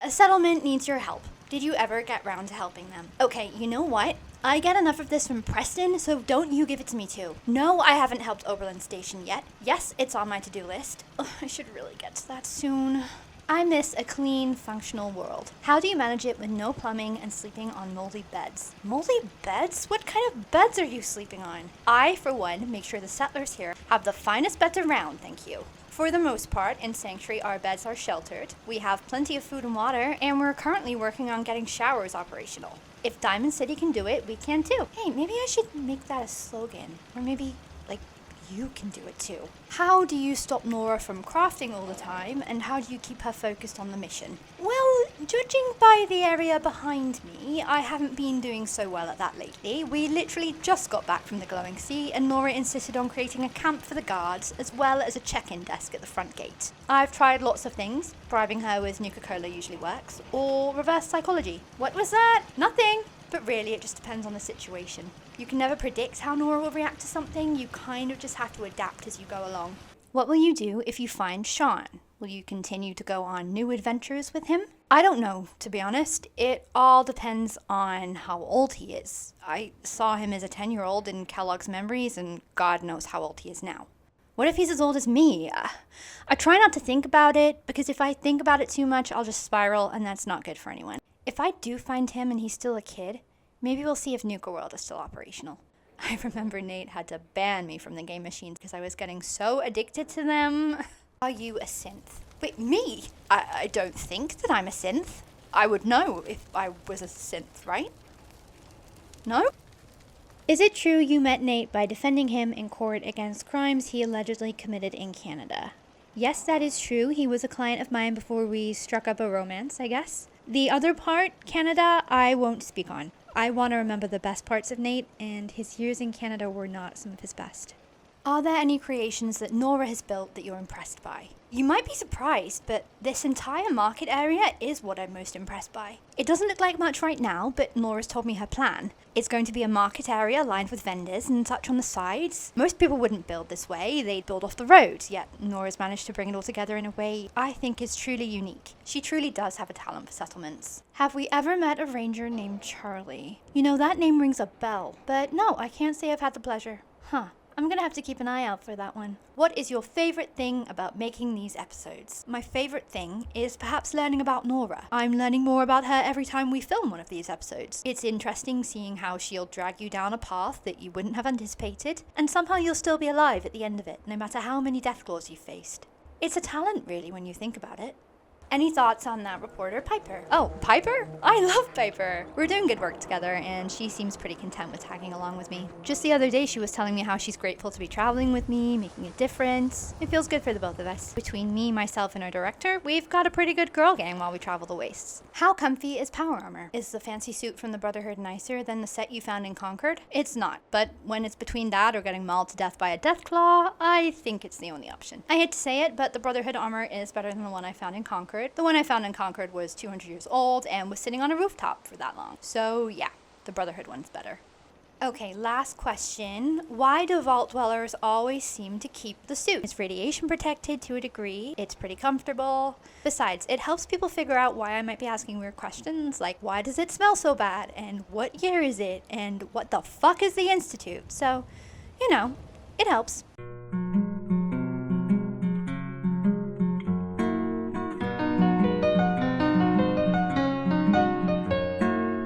A settlement needs your help. Did you ever get round to helping them? Okay, you know what? I get enough of this from Preston, so don't you give it to me too. No, I haven't helped Oberlin Station yet. Yes, it's on my to-do list. Ugh, I should really get to that soon. I miss a clean, functional world. How do you manage it with no plumbing and sleeping on moldy beds? Moldy beds? What kind of beds are you sleeping on? I, for one, make sure the settlers here have the finest beds around, thank you. For the most part, in Sanctuary, our beds are sheltered. We have plenty of food and water, and we're currently working on getting showers operational. If Diamond City can do it, we can too. Hey, maybe I should make that a slogan. Or maybe, you can do it too. How do you stop Nora from crafting all the time, and how do you keep her focused on the mission? Well, judging by the area behind me, I haven't been doing so well at that lately. We literally just got back from the Glowing Sea, and Nora insisted on creating a camp for the guards, as well as a check-in desk at the front gate. I've tried lots of things. Bribing her with Nuka-Cola usually works, or reverse psychology. What was that? Nothing! But really, it just depends on the situation. You can never predict how Nora will react to something, you kind of just have to adapt as you go along. What will you do if you find Sean? Will you continue to go on new adventures with him? I don't know, to be honest. It all depends on how old he is. I saw him as a 10-year-old in Kellogg's Memories, and God knows how old he is now. What if he's as old as me? I try not to think about it, because if I think about it too much, I'll just spiral, and that's not good for anyone. If I do find him and he's still a kid, maybe we'll see if Nuka World is still operational. I remember Nate had to ban me from the game machines because I was getting so addicted to them. Are you a synth? Wait, me? I don't think that I'm a synth. I would know if I was a synth, right? No? Is it true you met Nate by defending him in court against crimes he allegedly committed in Canada? Yes, that is true. He was a client of mine before we struck up a romance, I guess. The other part, Canada, I won't speak on. I want to remember the best parts of Nate, and his years in Canada were not some of his best. Are there any creations that Nora has built that you're impressed by? You might be surprised, but this entire market area is what I'm most impressed by. It doesn't look like much right now, but Nora's told me her plan. It's going to be a market area lined with vendors and such on the sides. Most people wouldn't build this way, they'd build off the road, yet Nora's managed to bring it all together in a way I think is truly unique. She truly does have a talent for settlements. Have we ever met a ranger named Charlie? You know, that name rings a bell, but no, I can't say I've had the pleasure. I'm gonna have to keep an eye out for that one. What is your favorite thing about making these episodes? My favorite thing is perhaps learning about Nora. I'm learning more about her every time we film one of these episodes. It's interesting seeing how she'll drag you down a path that you wouldn't have anticipated, and somehow you'll still be alive at the end of it, no matter how many deathclaws you've faced. It's a talent, really, when you think about it. Any thoughts on that reporter, Piper? Oh, Piper? I love Piper. We're doing good work together, and she seems pretty content with tagging along with me. Just the other day, she was telling me how she's grateful to be traveling with me, making a difference. It feels good for the both of us. Between me, myself, and our director, we've got a pretty good girl gang while we travel the wastes. How comfy is power armor? Is the fancy suit from the Brotherhood nicer than the set you found in Concord? It's not, but when it's between that or getting mauled to death by a deathclaw, I think it's the only option. I hate to say it, but the Brotherhood armor is better than the one I found in Concord. The one I found in Concord was 200 years old and was sitting on a rooftop for that long. So yeah, the Brotherhood one's better. Okay, last question. Why do vault dwellers always seem to keep the suit? It's radiation protected to a degree. It's pretty comfortable. Besides, it helps people figure out why I might be asking weird questions, like why does it smell so bad? And what year is it? And what the fuck is the Institute? So, you know, it helps.